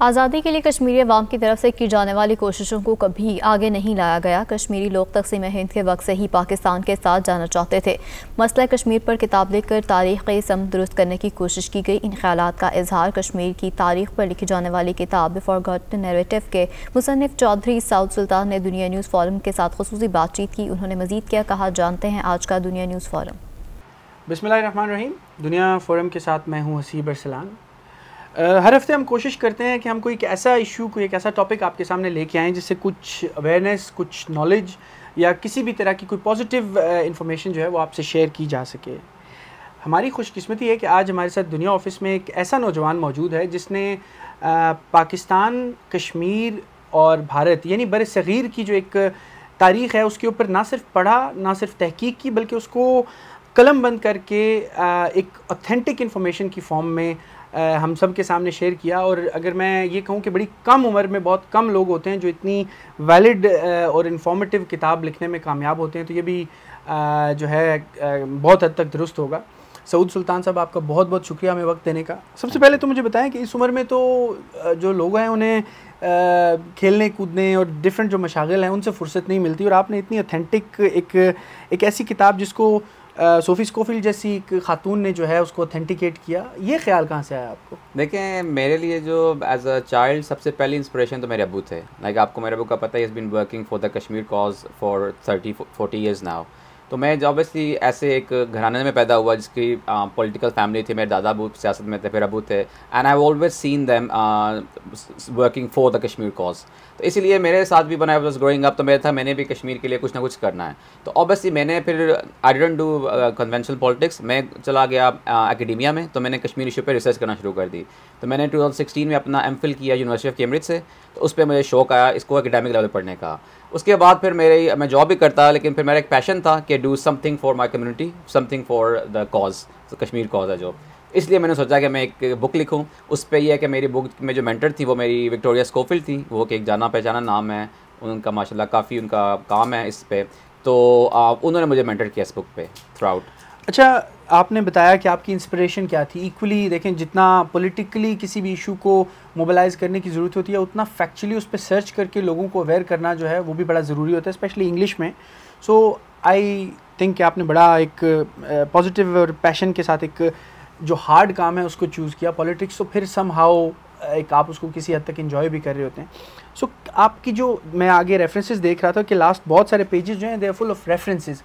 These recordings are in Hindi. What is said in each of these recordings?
आज़ादी के लिए कश्मीरी अवाम की तरफ से की जाने वाली कोशिशों को कभी आगे नहीं लाया गया। कश्मीरी लोग तक़सीम हिंद के वक्त से ही पाकिस्तान के साथ जाना चाहते थे। मसला कश्मीर पर किताब लिखकर तारीख़ सम दुरुस्त करने की कोशिश की गई। इन ख्यालात का इजहार कश्मीर की तारीख़ पर लिखी जाने वाली किताब फॉरगॉटन नैरेटिव के मुसन्निफ़ चौधरी साउद सुल्तान ने दुनिया न्यूज़ फोरम के साथ ख़ुसूसी बातचीत की। उन्होंने मज़ीद क्या कहा, जानते हैं आज का दुनिया न्यूज़ फोरम। बिस्मिल्लाहिर्रहमानिर्रहीम। दुनिया फोरम के साथ मैं हूँ हसीब अरसलान। हर हफ्ते हम कोशिश करते हैं कि हम कोई एक ऐसा इशू, कोई एक ऐसा टॉपिक आपके सामने लेके आएँ जिससे कुछ अवेयरनेस, कुछ नॉलेज या किसी भी तरह की कोई पॉजिटिव इंफॉर्मेशन जो है वो आपसे शेयर की जा सके। हमारी खुशकिस्मती है कि आज हमारे साथ दुनिया ऑफिस में एक ऐसा नौजवान मौजूद है जिसने पाकिस्तान, कश्मीर और भारत यानी बर-ए-सग़ीर की जो एक तारीख़ है उसके ऊपर ना सिर्फ पढ़ा, ना सिर्फ तहकीक की, बल्कि उसको कलम बंद करके एक ऑथेंटिक इन्फॉर्मेशन की फॉर्म में हम सब के सामने शेयर किया। और अगर मैं ये कहूँ कि बड़ी कम उम्र में बहुत कम लोग होते हैं जो इतनी वैलिड और इन्फॉर्मेटिव किताब लिखने में कामयाब होते हैं, तो ये भी जो है बहुत हद तक दुरुस्त होगा। सऊद सुल्तान साहब, आपका बहुत बहुत शुक्रिया हमें वक्त देने का। सबसे पहले तो मुझे बताएं कि इस उम्र में तो जो लोग हैं उन्हें खेलने कूदने और डिफरेंट जो मशागिल हैं उनसे फुर्सत नहीं मिलती, और आपने इतनी ऑथेंटिक एक ऐसी किताब जिसको सोफ़ी स्कोफिल्ड जैसी एक खातून ने जो है उसको ऑथेंटिकेट किया, ये ख्याल कहाँ से आया आपको? देखें, मेरे लिए जो एज अ चाइल्ड सबसे पहली इंस्पिरेशन तो मेरे अबू थे। लाइक आपको मेरे अबू का पता है, he has been working for the Kashmir cause for 30-40 years now. तो मैं जो ऑब्वियसली ऐसे एक घराने में पैदा हुआ जिसकी पॉलिटिकल फैमिली थी। मेरे दादा अबू सियासत में थे, फिर अबू थे, and I always seen them working for the Kashmir cause. तो इसीलिए मेरे साथ भी बनाया वाज ग्रोइंग अप, तो मेरा था मैंने भी कश्मीर के लिए कुछ ना कुछ करना है। तो ऑब्वियसली मैंने फिर I didn't do conventional politics, मैं चला गया एकेडेमिया में। तो मैंने कश्मीर इशू पर रिसर्च करना शुरू कर दी। तो मैंने 2016 में अपना एमफिल किया यूनिवर्सिटी ऑफ कैम्ब्रिज से। तो उस पर मुझे शौक आया इसको एकेडमिक लेवल पढ़ने का। उसके बाद फिर मैं जॉब भी करता, लेकिन फिर मेरा एक पैशन था कि do something for my community, something for the cause, तो कश्मीर कॉज है जो। इसलिए मैंने सोचा कि मैं एक बुक लिखूं। उस पर यह है कि मेरी बुक में जो मेंटर थी वो मेरी विक्टोरिया स्कोफिल्ड थी। वो कि एक जाना पहचाना नाम है उनका, माशाल्लाह काफ़ी उनका काम है इस पे। तो उन्होंने मुझे मेंटर किया इस बुक पे थ्रू आउट। अच्छा, आपने बताया कि आपकी इंस्पिरेशन क्या थी। इक्वली देखें, जितना पॉलिटिकली किसी भी इशू को मोबिलाइज़ करने की ज़रूरत होती है, उतना फैक्चुअली उस पर सर्च करके लोगों को अवेयर करना जो है वो भी बड़ा ज़रूरी होता है, स्पेशली इंग्लिश में। सो आई थिंक कि आपने बड़ा एक पॉजिटिव और पैशन के साथ एक जो हार्ड काम है उसको चूज़ किया, पॉलिटिक्स। तो फिर सम हाउ एक आप उसको किसी हद तक एंजॉय भी कर रहे होते हैं। सो आपकी जो मैं आगे रेफरेंसेस देख रहा था कि लास्ट बहुत सारे पेजेस जो हैं they are full of references.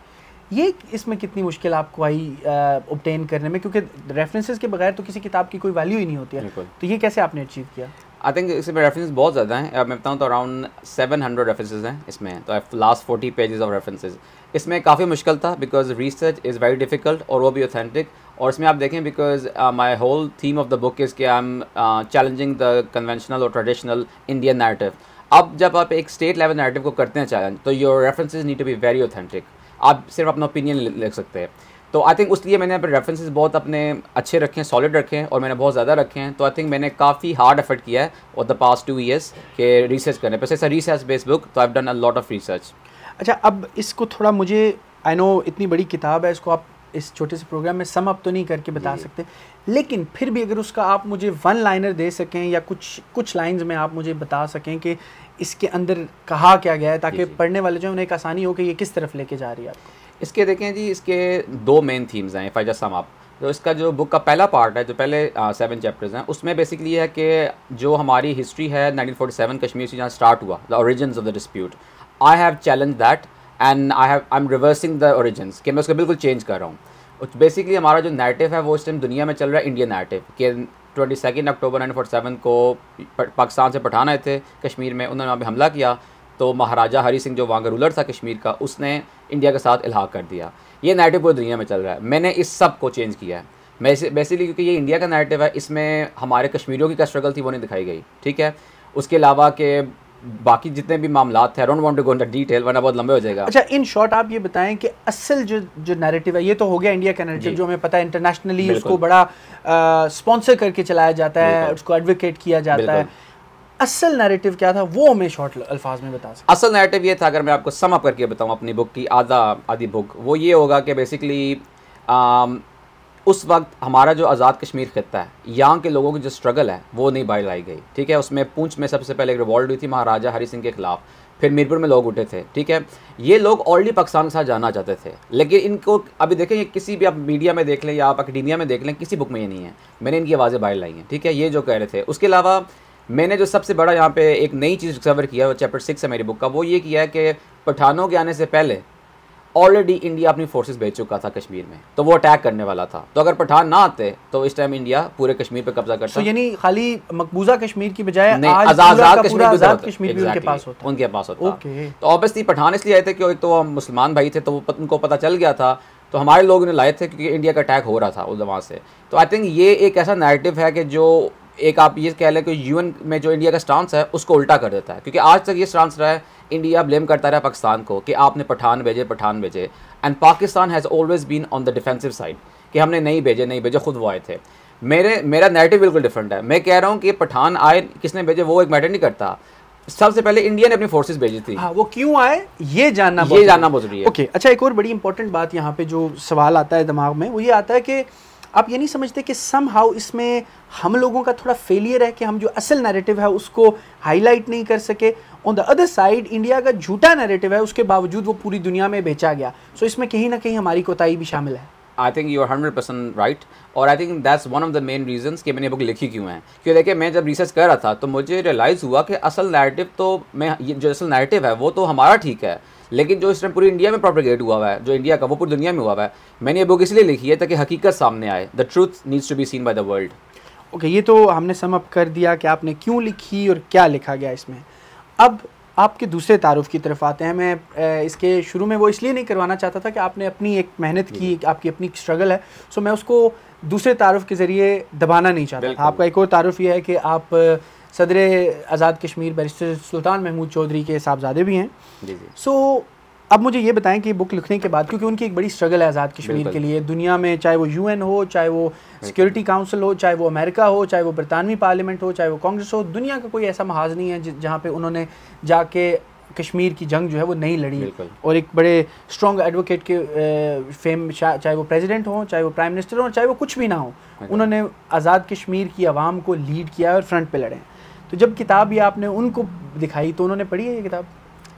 ये इसमें कितनी मुश्किल आपको आई ऑब्टेन करने में, क्योंकि रेफरेंसेस के बगैर तो किसी किताब की कोई वैल्यू ही नहीं होती है। तो ये कैसे आपने अचीव किया? आई थिंक इसमें रेफरेंसेस बहुत ज़्यादा हैं। मैं बताऊँ तो अराउंड 700 रेफरेंसेस हैं इसमें। तो लास्ट 40 पेजेस ऑफ रेफरेंसेस। इसमें काफ़ी मुश्किल था because research is very difficult, और वो भी ऑथेंटिक। और इसमें आप देखें because my whole theme of the book is कि I am challenging the conventional और ट्रेडिशनल इंडियन नैरेटिव। अब जब आप एक स्टेट लेवल नैरेटिव को करते हैं चैलेंज, तो your references need to be very authentic. आप सिर्फ अपना ओपिनियन लिख सकते हैं। तो आई थिंक उसलिए मैंने अपने रेफरेंसेस बहुत अपने अच्छे रखे हैं, सॉलिड रखे हैं, और मैंने बहुत ज़्यादा रखे हैं। तो आई थिंक मैंने काफ़ी हार्ड एफर्ट किया है और द पास्ट 2 ईयर्स के रिसर्च करने पर। It's a research based book, तो I have done a lot of research. अच्छा, अब इसको थोड़ा मुझे, आई नो इतनी बड़ी किताब है, इसको आप इस छोटे से प्रोग्राम में सम अप तो नहीं करके बता सकते, लेकिन फिर भी अगर उसका आप मुझे वन लाइनर दे सकें या कुछ लाइंस में आप मुझे बता सकें कि इसके अंदर कहा क्या गया है, ताकि पढ़ने वाले जो उन्हें एक आसानी हो कि ये किस तरफ लेके जा रही है आपको। इसके देखें जी, इसके 2 मेन थीम्स हैं। If I just sum up, तो इसका जो बुक का पहला पार्ट है, जो पहले 7 चैप्टर्स हैं, उसमें बेसिकली है कि जो हमारी हिस्ट्री है 1947 कश्मीर से जहाँ स्टार्ट हुआ, the origins of the dispute, I have challenge that and I am reversing the origins, कि मैं उसको बिल्कुल चेंज कर रहा हूँ। बेसिकली हमारा जो नैरेटिव है वो इस टाइम दुनिया में चल रहा है इंडियन नैरेटिव, कि 22 अक्टूबर 1947 को पाकिस्तान से पठान आए थे कश्मीर में, उन्होंने वहाँ पर हमला किया। तो महाराजा हरी सिंह जो वहाँ का रूलर था कश्मीर का, उसने इंडिया के साथ इल्हाक कर दिया। ये नैरेटिव पूरी दुनिया में चल रहा है। मैंने इस सब को चेंज किया है बेसिकली, क्योंकि ये इंडिया का नैरेटिव है, इसमें हमारे कश्मीरियों की क्या स्ट्रगल थी वो नहीं दिखाई गई। ठीक है, उसके अलावा के बाकी जितने भी मामलात थे, I don't want to go into detail वरना बहुत लंबे हो जाएगा। अच्छा, इन शॉर्ट आप ये बताएं कि असल जो नैरेटिव है, ये तो हो गया इंडिया का नैरेटिव जो हमें पता है, इंटरनेशनली उसको बड़ा स्पॉन्सर करके चलाया जाता है, उसको एडवोकेट किया जाता है। असल नैरेटिव क्या था वो हमें शॉर्ट अल्फाज में बता सकते? असल नैरेटिव ये था, अगर मैं आपको सम अप करके बताऊं अपनी बुक की आधी बुक, वो ये होगा कि बेसिकली उस वक्त हमारा जो आज़ाद कश्मीर खित्ता है, यहाँ के लोगों की जो स्ट्रगल है वो नहीं बाहर लाई गई, ठीक है। उसमें पूंछ में सबसे पहले एक रिवॉल्ट हुई थी महाराजा हरि सिंह के खिलाफ, फिर मीरपुर में लोग उठे थे, ठीक है। ये लोग ऑलरेडी पाकिस्तान के साथ जाना चाहते थे, लेकिन इनको अभी देखें, ये किसी भी आप मीडिया में देख लें या आप अकेडेमिया में देख लें, किसी बुक में ये नहीं है। मैंने इनकी आवाज़ें बाहर लाई हैं, ठीक है, ये जो कह रहे थे। उसके अलावा मैंने जो सबसे बड़ा यहाँ पे एक नई चीज़ डिस्कवर किया है, चैप्टर 6 है मेरी बुक का, वो ये किया है कि पठानों के आने से पहले ऑलरेडी इंडिया अपनी फोर्सेस भेज चुका था कश्मीर में, तो वो अटैक करने वाला था। तो अगर पठान ना आते तो इस टाइम इंडिया पूरे कश्मीर पे कब्जा करता। यानी खाली मकबूजा कश्मीर की बजाय आज़ाद कश्मीर भी उनके पास होता। तो ऑब्वियसली पठान इसलिए आए थे कि एक तो मुसलमान भाई थे, तो उनको पता चल गया था, तो हमारे लोग इन्हें लाए थे क्योंकि इंडिया का अटैक हो रहा था उस वहाँ से। तो आई थिंक ये एक ऐसा नैरेटिव है कि जो एक आप ये कह लें कि यूएन में जो इंडिया का स्टांस है उसको उल्टा कर देता है, क्योंकि आज तक ये स्टांस रहा है, इंडिया ब्लेम करता रहा पाकिस्तान को कि आपने पठान भेजे, and Pakistan has always been on the defensive side कि हमने नहीं भेजे, खुद वो आए थे। मेरा नैरेटिव बिल्कुल डिफरेंट है। मैं कह रहा हूँ कि पठान आए, किसने भेजे वो एक मैटर नहीं करता, सबसे पहले इंडिया ने अपनी फोर्सेस भेजी थी। हाँ, वो क्यों आए ये जानना बहुत जरूरी है। ओके, अच्छा, एक और बड़ी इंपॉर्टेंट बात यहाँ पे जो सवाल आता है दिमाग में, वो ये आता है कि आप ये नहीं समझते कि समहाउ इसमें हम लोगों का थोड़ा फेलियर है कि हम जो असल नैरेटिव है उसको हाईलाइट नहीं कर सके। On the other side India का झूठा नैरेटिव है, उसके बावजूद वो पूरी दुनिया में बेचा गया। सो इसमें कहीं ना कहीं हमारी कोताही भी शामिल है। I think you are 100% right, और I think that's one of the main reasons कि मैंने बुक लिखी क्यों है। क्योंकि देखिए, मैं जब रिसर्च कर रहा था तो मुझे रियलाइज़ हुआ कि असल नैरेटिव तो जो असल नैरेटिव है वो तो हमारा ठीक है, लेकिन जो इस टाइम पूरी इंडिया में प्रोपेगेट हुआ हुआ है, जो इंडिया का, वो पूरी दुनिया में हुआ हुआ है। मैंने ये बुक इसलिए लिखी है ताकि हकीकत सामने आए, the truth needs to be seen by the world. Okay, ये तो हमने सम अप कर दिया कि आपने क्यों लिखी और क्या लिखा गया इसमें। अब आपके दूसरे तारुफ की तरफ आते हैं। मैं इसके शुरू में वो इसलिए नहीं करवाना चाहता था कि आपने अपनी एक मेहनत की, आपकी अपनी स्ट्रगल है, सो मैं उसको दूसरे तारुफ के ज़रिए दबाना नहीं चाहता था। आपका एक और तारुफ ये है कि आप सदर आज़ाद कश्मीर बैरिस्टर सुल्तान महमूद चौधरी के साहबजादे भी हैं। सो अब मुझे ये बताएं कि बुक लिखने के बाद, क्योंकि उनकी एक बड़ी स्ट्रगल है आज़ाद कश्मीर के लिए दुनिया में, चाहे वो यूएन हो, चाहे वो सिक्योरिटी काउंसिल हो, चाहे वो अमेरिका हो, चाहे वो बरतानवी पार्लियामेंट हो, चाहे वो कांग्रेस हो, दुनिया का कोई ऐसा महाज नहीं है जहाँ पे उन्होंने जाके कश्मीर की जंग जो है वो नहीं लड़ी, और एक बड़े स्ट्रॉन्ग एडवोकेट के फेम, चाहे वो प्रेसिडेंट हो, चाहे वो प्राइम मिनिस्टर हो, चाहे वो कुछ भी ना हो, उन्होंने आज़ाद कश्मीर की आवाम को लीड किया और फ्रंट पे लड़े। तो जब किताब ये आपने उनको दिखाई तो उन्होंने पढ़ी है ये किताब?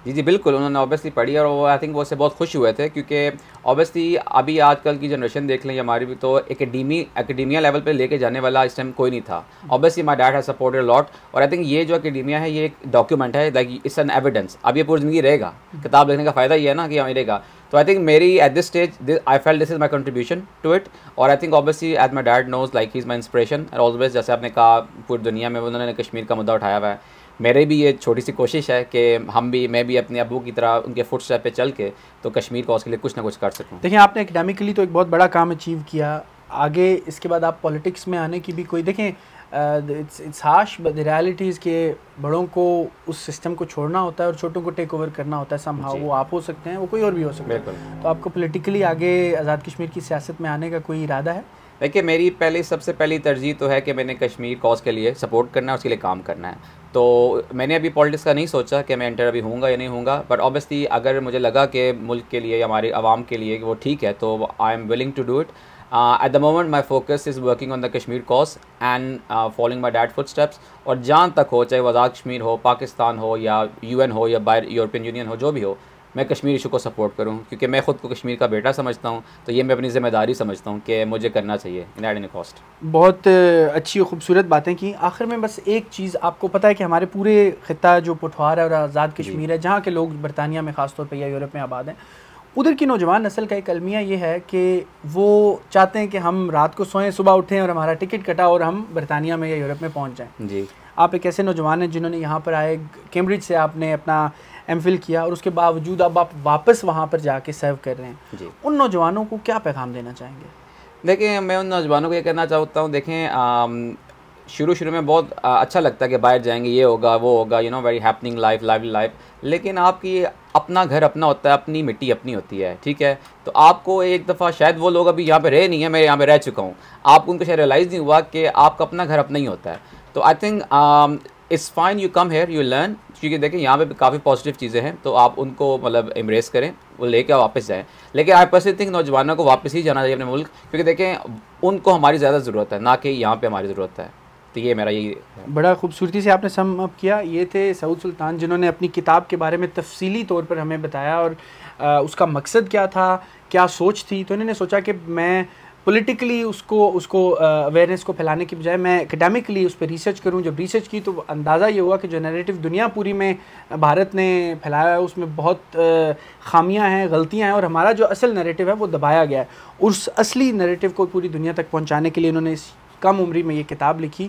जी बिल्कुल, उन्होंने ऑब्वियसली पढ़ी, और वो आई थिंक वो उससे बहुत खुश हुए थे, क्योंकि ऑब्वियसली अभी आजकल की जनरेशन देख लें हमारी भी, तो एकेडेमिया लेवल पे लेके जाने वाला इस टाइम कोई नहीं था। Obviously my dad has supported lot, और आई थिंक ये जो एकेडेमिया है ये एक डॉक्यूमेंट है, लाइक इट्स एन एविडेंस। अब ये पूरी ज़िंदगी रहेगा, किताब लिखने का फ़ायदा ये है ना कि हमें रहेगा। तो आई थिंक मेरी at this stage I felt this is my contribution to it, और I think obviously as my dad knows like he is my inspiration, और ऑलवेज जैसे आपने कहा पूरी दुनिया में उन्होंने कश्मीर का मुद्दा उठाया हुआ है। मेरे भी ये छोटी सी कोशिश है कि मैं भी अपने अबू की तरह उनके फुट स्टेप पे चल के तो कश्मीर कॉज के लिए कुछ ना कुछ कर सकूं। देखिए, आपने एकेडमिकली तो एक बहुत बड़ा काम अचीव किया, आगे इसके बाद आप पॉलिटिक्स में आने की भी कोई, देखें it's harsh but the reality is कि बड़ों को उस सिस्टम को छोड़ना होता है और छोटों को टेक ओवर करना होता है। समहाउ वो आप हो सकते हैं, वो कोई और भी हो सकता है। तो आपको पॉलिटिकली आगे आज़ाद कश्मीर की सियासत में आने का कोई इरादा है? देखिए, मेरी सबसे पहली तरजीह तो है कि मैंने कश्मीर कॉज के लिए सपोर्ट करना है, उसके लिए काम करना है। तो मैंने अभी पॉलिटिक्स का नहीं सोचा कि मैं एंटर अभी होऊंगा या नहीं होऊंगा, बट ऑब्वियसली अगर मुझे लगा कि मुल्क के लिए या हमारी आवाम के लिए वो ठीक है तो I am willing to do it. At the moment my focus is working on the Kashmir cause and following my dad footsteps, और जहाँ तक हो, चाहे वो आज़ाद कश्मीर हो, पाकिस्तान हो, या यूएन हो, या बाहर यूरोपियन यूनियन हो, जो भी हो, मैं कश्मीर इशू को सपोर्ट करूं, क्योंकि मैं ख़ुद को कश्मीर का बेटा समझता हूं। तो ये मैं अपनी ज़िम्मेदारी समझता हूं कि मुझे करना चाहिए इन एट एनी कॉस्ट। बहुत अच्छी और ख़ूबसूरत बातें की। आखिर में बस एक चीज़, आपको पता है कि हमारे पूरे ख़ित्ता जो पुठवार है और आज़ाद कश्मीर है, जहाँ के लोग बरतानिया में ख़ास तौर पर या यूरोप में आबाद हैं, उधर की नौजवान नस्ल का एक अलमिया ये है कि वो चाहते हैं कि हम रात को सोएं, सुबह उठें और हमारा टिकट कटा और हम बरतानिया में या यूरोप में पहुँच जाएँ। जी, आप एक ऐसे नौजवान हैं जिन्होंने यहाँ पर आए, कैम्ब्रिज से आपने अपना एमफिल किया, और उसके बावजूद अब आप वापस वहाँ पर जाके सर्व कर रहे हैं। जी, उन नौजवानों को क्या पैगाम देना चाहेंगे? देखिए, मैं उन नौजवानों को ये कहना चाहता हूँ, देखें शुरू में बहुत अच्छा लगता है कि बाहर जाएंगे, ये होगा वो होगा, you know, very happening life, lively life, लेकिन आपकी अपना घर अपना होता है, अपनी मिट्टी अपनी होती है, ठीक है। तो आपको एक दफ़ा, शायद वो लोग अभी यहाँ पे रहे नहीं है, मैं यहाँ पे रह चुका हूँ, आपको उनको शायद रियलाइज़ नहीं हुआ कि आपका अपना घर अपना ही होता है। तो I think it's fine you come here, you learn, क्योंकि देखें यहाँ पे काफ़ी पॉजिटिव चीज़ें हैं, तो आप उनको मतलब एम्ब्रेस करें, वो लेके वापस जाएं। लेकिन आई पर्सनली थिंक नौजवानों को वापस ही जाना चाहिए अपने मुल्क, क्योंकि देखें उनको हमारी ज़्यादा ज़रूरत है, ना कि यहाँ पे हमारी ज़रूरत है। तो ये मेरा यही है। बड़ा खूबसूरती से आपने सम अप किया। ये थे सऊद सुल्तान, जिन्होंने अपनी किताब के बारे में तफसीली तौर पर हमें बताया और उसका मकसद क्या था, क्या सोच थी। तो इन्होंने सोचा कि मैं पॉलिटिकली उसको अवेयरनेस को फैलाने की बजाय मैं एकेडमिकली उस पर रिसर्च करूं। जब रिसर्च की तो अंदाज़ा ये हुआ कि जो नैरेटिव दुनिया पूरी में भारत ने फैलाया है उसमें बहुत खामियां हैं, गलतियां हैं, और हमारा जो असल नैरेटिव है वो दबाया गया है। उस असली नैरेटिव को पूरी दुनिया तक पहुंचाने के लिए इन्होंने इस कम उम्री में ये किताब लिखी